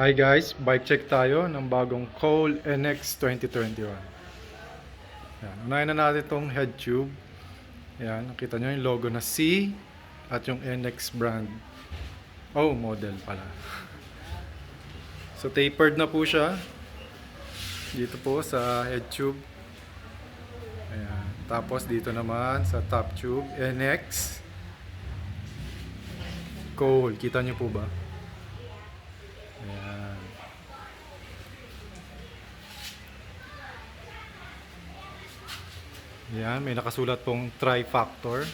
Hi guys, bike check tayo ng bagong Cole NX 2021. Yan, unahin na natin itong head tube. Yan, nakita nyo yung logo na C at yung NX brand. Oh, model pala. So tapered na po siya dito po sa head tube. Ayan. Tapos dito naman sa top tube, NX Cole. Kita nyo po ba? Ayan. Ayan, may nakasulat pong tri-factor.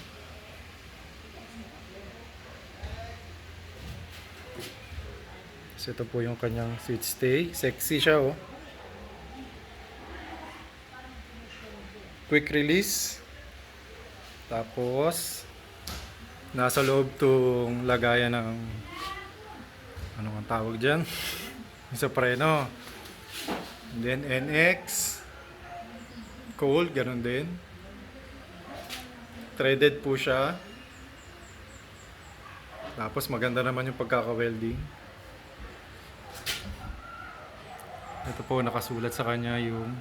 So ito po yung kanyang switch stay. Sexy siya oh. Quick release. Tapos nasa loob tong lagayan ng ano ang tawag dyan? Sa preno. And then NX Cole, ganun din. Threaded po siya. Tapos maganda naman yung pagkaka-welding. Ito po nakasulat sa kanya yung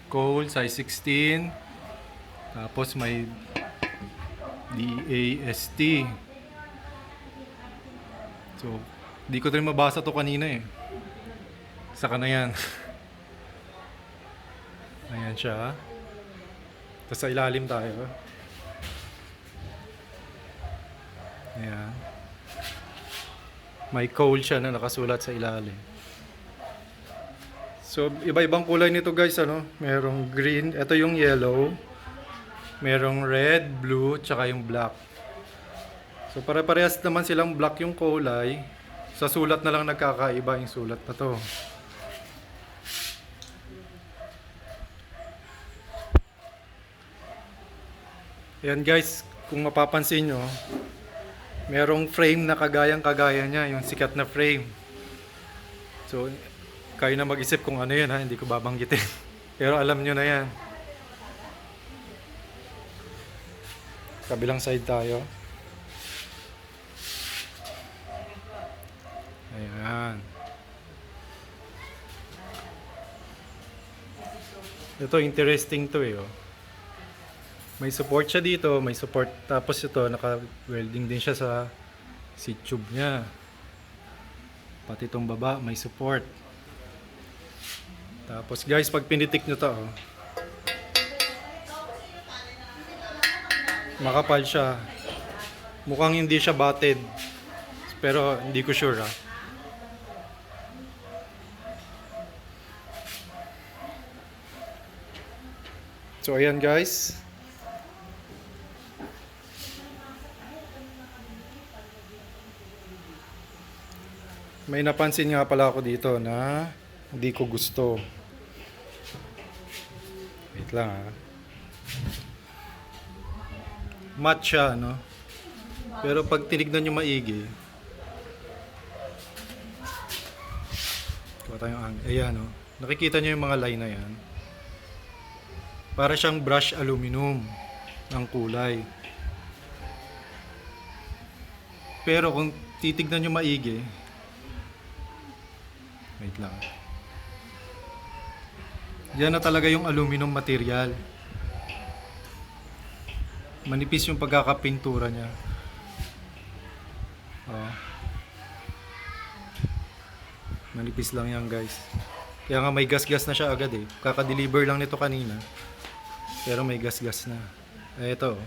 Cole size 16. Tapos may DAST. So, di ko rin mabasa to kanina eh. Saka na yan. Ayan siya. Tapos sa ilalim tayo. Ayan. May Cole siya na nakasulat sa ilalim. So, iba-ibang kulay nito guys, ano? Merong green, ito yung yellow. Merong red, blue, tsaka yung black. So, pare-parehas naman silang black yung kulay. Sa sulat na lang nagkakaiba yung sulat na to. Ayan guys, kung mapapansin nyo, merong frame na kagayang-kagaya niya, yung sikat na frame. So, kayo na mag-isip kung ano yun ha, hindi ko babanggitin. Pero alam nyo na yan. Kabilang side tayo. Ayan. Ito, interesting to eh. Oh. May support siya dito, may support. Tapos ito, naka-welding din siya sa seat tube niya. Pati itong baba, may support. Tapos guys, pag pinitik nyo to, oh, makapal siya. Mukhang hindi siya batted. Pero hindi ko sure ah. So ayan guys. May napansin nga pala ako dito na hindi ko gusto. Wait lang ha. Matte siya, no? Pero pag tinignan nyo maigi, kuha tayong ang, ayan, no? Nakikita nyo yung mga line na yan. Para siyang brush aluminum ng kulay. Pero kung titignan nyo maigi, wait lang. Yan na talaga yung aluminum material. Manipis yung pagkakapintura niya. Oh. Manipis lang yan guys. Kaya nga may gas-gas na siya agad eh. Kaka-deliver lang nito kanina. Pero may gas-gas na. Eh ito.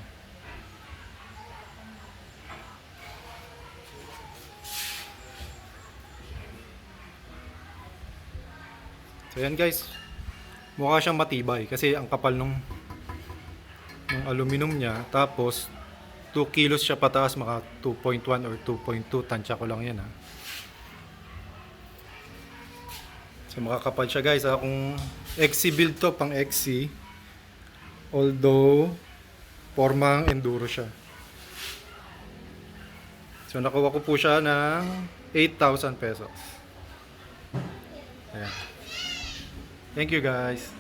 So yan guys. Mukha siyang matibay kasi ang kapal nung aluminum niya. Tapos 2 kilos siya pataas, maka 2.1 or 2.2. Tansya ko lang yan ha. So makakapal siya guys ha. Kung XC build to, pang XC. Although formang enduro siya. So nakuha ko po siya ng 8,000 pesos. Ayan. Thank you guys.